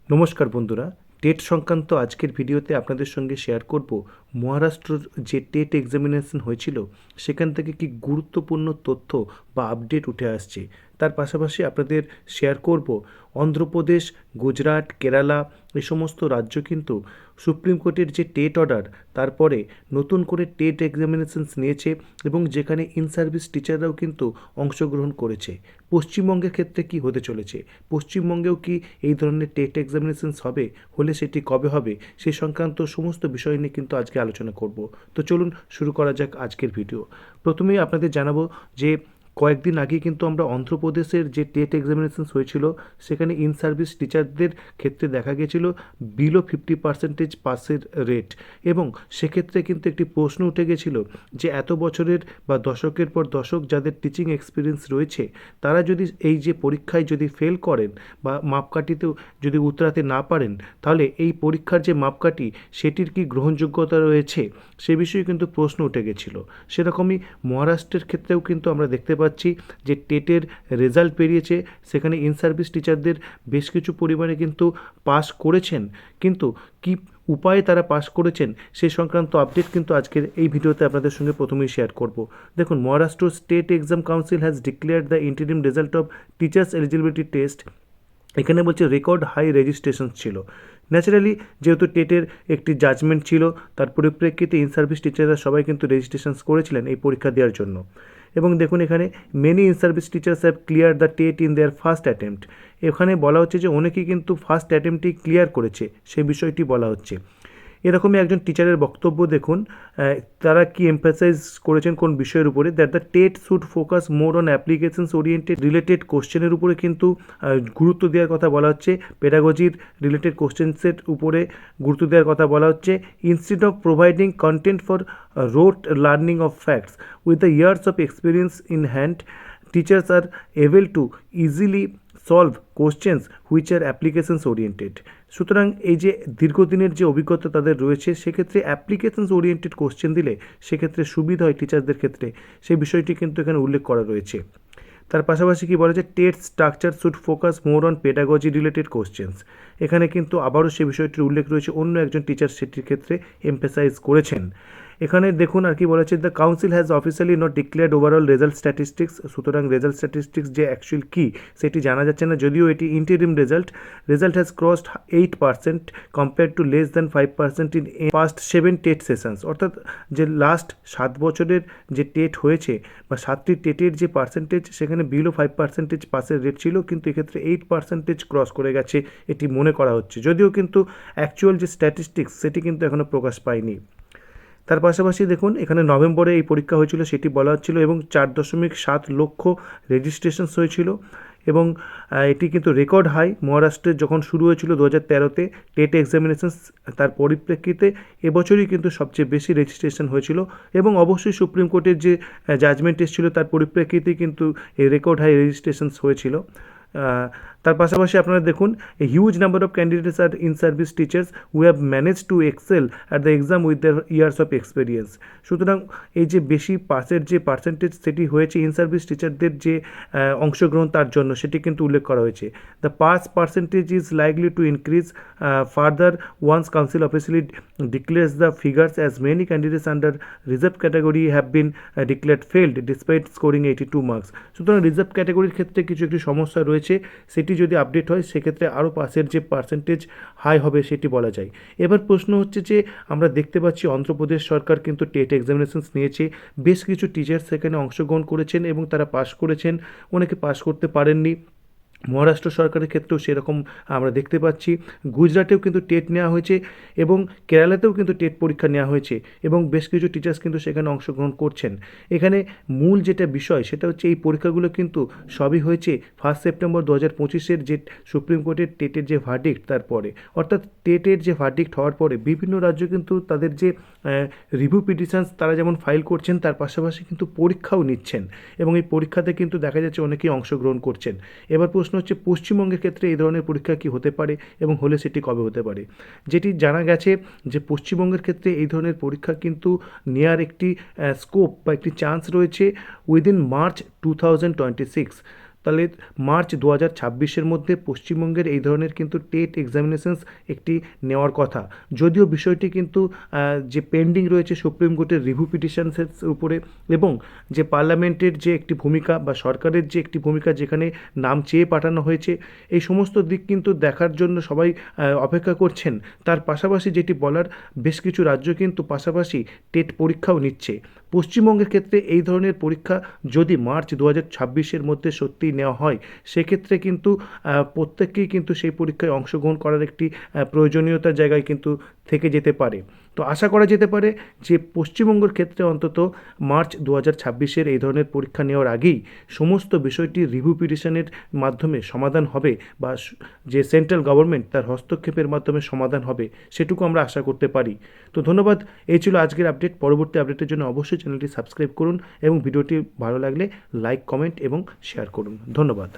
নমস্কার বন্ধুরা, টেট সংক্রান্ত আজকের ভিডিওতে আপনাদের সঙ্গে শেয়ার করব মহারাষ্ট্রর যে টেট এক্সামিনেশন হয়েছিল সেখান থেকে কি গুরুত্বপূর্ণ তথ্য বা আপডেট উঠে আসছে। তার পাশাপাশি আপনাদের শেয়ার করব অন্ধ্রপ্রদেশ, গুজরাট, কেরালা এই সমস্ত রাজ্য কিন্তু সুপ্রিম কোর্টের যে টেট অর্ডার তারপরে নতুন করে টেট এক্সামিনেশনস নিয়েছে এবং যেখানে ইন সার্ভিস টিচাররাও কিন্তু অংশগ্রহণ করেছে। পশ্চিমবঙ্গের ক্ষেত্রে কি হতে চলেছে, পশ্চিমবঙ্গেও কি এই ধরনের টেট এক্সামিনেশনস হবে, হলে সেটি কবে হবে, সে সংক্রান্ত সমস্ত বিষয় নিয়ে কিন্তু আজকে আলোচনা করব। তো চলুন শুরু করা যাক আজকের ভিডিও। প্রথমেই আপনাদের জানাবো যে কয়েকদিন আগে কিন্তু আমরা অন্ধ্রপ্রদেশের যে টেট এক্সামিনেশনস হয়েছিল সেখানে ইন সার্ভিস টিচারদের ক্ষেত্রে দেখা গেছিল বিলো 50% পাসের রেট, এবং সেক্ষেত্রে কিন্তু একটি প্রশ্ন উঠে গেছিল যে এত বছরের বা দশকের পর দশক যাদের টিচিং এক্সপিরিয়েন্স রয়েছে তারা যদি এই যে পরীক্ষায় যদি ফেল করেন বা মাপকাঠিতেও যদি উতরাতে না পারেন, তাহলে এই পরীক্ষার যে মাপকাঠি সেটির কি গ্রহণযোগ্যতা রয়েছে, সে বিষয়ে কিন্তু প্রশ্ন উঠে গেছিল। সেরকমই মহারাষ্ট্রের ক্ষেত্রেও কিন্তু আমরা দেখতে পাচ্ছি যে টেটের রেজাল্ট বেরিয়েছে, সেখানে ইন সার্ভিস টিচারদের বেশ কিছু পরিমাণে কিন্তু পাস করেছেন, কিন্তু কি উপায়ে তারা পাস করেছেন সেই সংক্রান্ত আপডেট কিন্তু আজকের এই ভিডিওতে আপনাদের সঙ্গে প্রথমেই শেয়ার করব। দেখুন, Maharashtra state exam council has declared the interim result of teachers eligibility test. এখানে বলছে রেকর্ড হাই রেজিস্ট্রেশন ছিল। ন্যাচারালি যেহেতু টেটের একটি জাজমেন্ট ছিল, তার পরিপ্রেক্ষিতে ইন সার্ভিস টিচাররা সবাই কিন্তু রেজিস্ট্রেশনস করেছিলেন এই পরীক্ষা দেওয়ার জন্য। এবং দেখুন এখানে many in service teachers have clear the TET in their first attempt. এখানে বলা হচ্ছে যে অনেকেই কিন্তু ফার্স্ট অ্যাটেম্পটেই ক্লিয়ার করেছে, সেই বিষয়টি বলা হচ্ছে। এরকমই একজন টিচারের বক্তব্য দেখুন, তারা কি এমফাসাইজ করেছেন কোন বিষয়ের উপরে, that the TET should focus more on applications oriented related কোশ্চেনের উপরে কিন্তু গুরুত্ব দেওয়ার কথা বলা হচ্ছে, পেডাগজির রিলেটেড কোশ্চেন্সের উপরে গুরুত্ব দেওয়ার কথা বলা হচ্ছে, instead of providing content for rote learning of facts with the years of experience in hand, teachers are able to easily solve questions which are applications oriented. সুতরাং এই যে দীর্ঘদিনের যে অভিজ্ঞতা তাদের রয়েছে, সেক্ষেত্রে অ্যাপ্লিকেশনস ওরিয়েন্টেড কোশ্চেন দিলে সেক্ষেত্রে সুবিধা হয় টিচারদের ক্ষেত্রে, সেই বিষয়টি কিন্তু এখানে উল্লেখ করা রয়েছে। তার পাশাপাশি কি বলা যায়, TET structure should focus more on pedagogy related questions. এখানে কিন্তু আবারও সে বিষয়টির উল্লেখ রয়েছে, অন্য একজন টিচার সেটির ক্ষেত্রে এমফাসাইজ করেছেন। এখানে দেখুন আর কি বলা হচ্ছে, the council has officially not declared overall result statistics. সুতরাং রেজাল্ট স্ট্যাটিস্টিক্স যে অ্যাকচুয়াল কী সেটি জানা যাচ্ছে না, যদিও এটি interim result has crossed 8% compare to less than 5% in first 7 TET sessions. অর্থাৎ যে লাস্ট 7 বছরের যে টেট হয়েছে বা 7টি টেটের যে পার্সেন্টেজ সেখানে বিলো 5% পাসের রেট ছিল, কিন্তু এক্ষেত্রে 8% ক্রস করে গেছে এটি মনে করা হচ্ছে, যদিও কিন্তু অ্যাকচুয়াল যে স্ট্যাটিস্টিক্স সেটি কিন্তু এখনও প্রকাশ পায়নি। তার পাশাপাশি দেখুন এখানে নভেম্বরে এই পরীক্ষা হয়েছিল সেটি বলা হচ্ছিল, এবং 4.7 লক্ষ রেজিস্ট্রেশনস হয়েছিল, এবং এটি কিন্তু রেকর্ড হাই মহারাষ্ট্রের যখন শুরু হয়েছিল 2013-তে টেট এক্সামিনেশনস, তার পরিপ্রেক্ষিতে এবছরই কিন্তু সবচেয়ে বেশি রেজিস্ট্রেশন হয়েছিল, এবং অবশ্যই সুপ্রিম কোর্টের যে জাজমেন্ট এসেছিল তার পরিপ্রেক্ষিতে কিন্তু এই রেকর্ড হাই রেজিস্ট্রেশনস হয়েছিল। তার পাশাপাশি আপনারা দেখুন, a huge number of candidates are in service teachers who have manage to excel at the exam with the years of experience. সুতরাং এই যে বেশি পাসের যে পার্সেন্টেজ সেটি হয়েছে ইন সার্ভিস টিচারদের যে অংশগ্রহণ তার জন্য, সেটি কিন্তু উল্লেখ করা হয়েছে। The pass percentage is likely to increase further once council officially declares the figures, as many candidates under reserve category have been declared failed despite scoring 82 marks. সুতরাং রিজার্ভ ক্যাটাগরির ক্ষেত্রে কিছু একটি সমস্যা রয়েছে, সেটি যদি আপডেট হয় সেক্ষেত্রে আরও পাসের যে পার্সেন্টেজ হাই হবে সেটি বলা যায়। এবার প্রশ্ন হচ্ছে যে আমরা দেখতে পাচ্ছি অন্ধ্রপ্রদেশ সরকার কিন্তু টেট এক্সামিনেশনস নিয়েছে, বেশ কিছু টিচার সেখানে অংশগ্রহণ করেছেন এবং তারা পাস করেছেন, অনেকে পাস করতে পারেননি। মহারাষ্ট্র সরকারের ক্ষেত্রেও সেরকম আমরা দেখতে পাচ্ছি, গুজরাটেও কিন্তু টেট নেওয়া হয়েছে এবং কেরালাতেও কিন্তু টেট পরীক্ষা নেওয়া হয়েছে, এবং বেশ কিছু টিচার্স কিন্তু সেখানে অংশগ্রহণ করছেন। এখানে মূল যেটা বিষয় সেটা হচ্ছে এই পরীক্ষাগুলো কিন্তু সবই হয়েছে 1 সেপ্টেম্বর 2025-এর যে সুপ্রিম কোর্টের টেটের যে ভার্ডিক্ট তারপরে, অর্থাৎ টেটের যে ভার্ডিক্ট হওয়ার পরে বিভিন্ন রাজ্য কিন্তু তাদের যে রিভিউ পিটিশনস তারা যেমন ফাইল করছেন, তার পাশাপাশি কিন্তু পরীক্ষাও নিচ্ছেন, এবং এই পরীক্ষাতে কিন্তু দেখা যাচ্ছে অনেকেই অংশগ্রহণ করছেন। এবার প্রশ্ন হচ্ছে পশ্চিমবঙ্গের ক্ষেত্রে এই ধরনের পরীক্ষা কি হতে পারে এবং হলে সেটি কবে হতে পারে। যেটি জানা গেছে যে পশ্চিমবঙ্গের ক্ষেত্রে এই ধরনের পরীক্ষা কিন্তু নেওয়ার একটি স্কোপ বা একটি চান্স রয়েছে উইদিন মার্চ 2026। তাহলে মার্চ 2026-এর মধ্যে পশ্চিমবঙ্গের এই ধরনের কিন্তু টেট এক্সামিনেশনস একটি নেওয়ার কথা। যদিও বিষয়টি কিন্তু যে পেন্ডিং রয়েছে সুপ্রিম কোর্টের রিভিউ পিটিশনসের উপরে, এবং যে পার্লামেন্টের যে একটি ভূমিকা বা সরকারের যে একটি ভূমিকা যেখানে নাম চেয়ে পাঠানো হয়েছে, এই সমস্ত দিক কিন্তু দেখার জন্য সবাই অপেক্ষা করছেন। তার পাশাপাশি যেটি বলার, বেশ কিছু রাজ্য কিন্তু পাশাপাশি টেট পরীক্ষাও নিচ্ছে। পশ্চিমবঙ্গের ক্ষেত্রে এই ধরনের পরীক্ষা যদি মার্চ 2026-এর মধ্যে সত্যিই নেওয়া হয়, সেক্ষেত্রে কিন্তু প্রত্যেককেই কিন্তু সেই পরীক্ষায় অংশগ্রহণ করার একটি প্রয়োজনীয়তার জায়গায় কিন্তু থেকে যেতে পারে। তো আশা করা যেতে পারে যে পশ্চিমবঙ্গের ক্ষেত্রে অন্তত মার্চ 2026-এর এই ধরনের পরীক্ষা নেওয়ার আগেই সমস্ত বিষয়টি রিভিউ পিটিশনের মাধ্যমে সমাধান হবে, বা যে সেন্ট্রাল গভর্নমেন্ট তার হস্তক্ষেপের মাধ্যমে সমাধান হবে, সেটুকু আমরা আশা করতে পারি। তো ধন্যবাদ। এই ছিল আজকের আপডেট। পরবর্তী আপডেটের জন্য অবশ্যই চ্যানেলটি সাবস্ক্রাইব করুন এবং ভিডিওটি ভালো লাগলে লাইক, কমেন্ট এবং শেয়ার করুন। ধন্যবাদ।